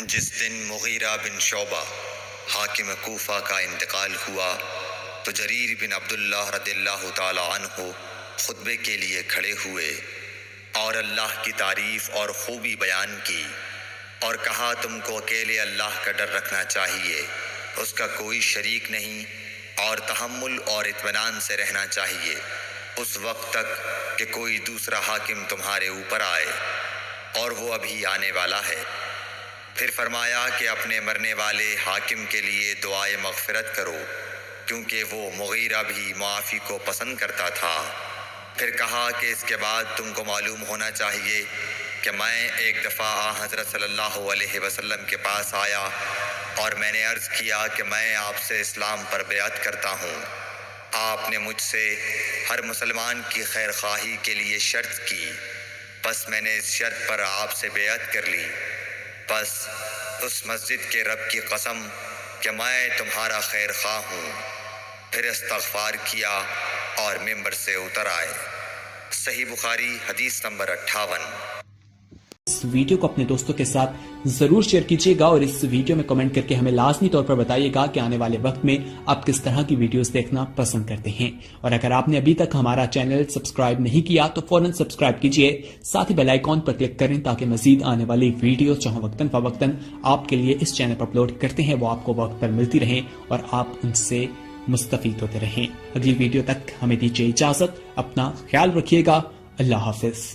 جس دن مغیرہ بن شعبہ حاکم کوفہ کا انتقال ہوا تو جریر بن عبداللہ رضی اللہ تعالی عنہ خطبے کے لیے کھڑے ہوئے اور اللہ کی تعریف اور خوبی بیان کی اور کہا تم کو اکیلے اللہ کا ڈر رکھنا چاہیے، اس کا کوئی شریک نہیں، اور تحمل اور اطمینان سے رہنا چاہیے اس وقت تک کہ کوئی دوسرا حاکم تمہارے اوپر آئے، اور وہ ابھی آنے والا ہے۔ پھر فرمایا کہ اپنے مرنے والے حاکم کے لیے دعائے مغفرت کرو، کیونکہ وہ مغیرہ بھی معافی کو پسند کرتا تھا۔ پھر کہا کہ اس کے بعد تم کو معلوم ہونا چاہیے کہ میں ایک دفعہ حضرت صلی اللہ علیہ وسلم کے پاس آیا اور میں نے عرض کیا کہ میں آپ سے اسلام پر بیعت کرتا ہوں۔ آپ نے مجھ سے ہر مسلمان کی خیر خواہی کے لیے شرط کی، بس میں نے اس شرط پر آپ سے بیعت کر لی۔ بس اس مسجد کے رب کی قسم کہ میں تمہارا خیر خواہ ہوں۔ پھر استغفار کیا اور ممبر سے اتر آئے۔ صحیح بخاری حدیث نمبر 58۔ اس ویڈیو کو اپنے دوستوں کے ساتھ ضرور شیئر کیجیے گا، اور اس ویڈیو میں کمنٹ کر کے ہمیں لازمی طور پر بتائیے گا کہ آنے والے وقت میں آپ کس طرح کی ویڈیوز دیکھنا پسند کرتے ہیں۔ اور اگر آپ نے ابھی تک ہمارا چینل سبسکرائب نہیں کیا تو فوراً سبسکرائب کیجیے، ساتھ ہی بیل آئیکن پر کلک کریں تاکہ مزید آنے والی ویڈیوز جو ہم وقتاً فوقتاً آپ کے لیے اس چینل پر اپلوڈ کرتے ہیں وہ آپ کو وقت پر ملتی رہیں اور آپ ان سے مستفید ہوتے رہیں۔ اگلی ویڈیو تک ہمیں دیجیے اجازت، اپنا خیال رکھیے گا، اللہ حافظ۔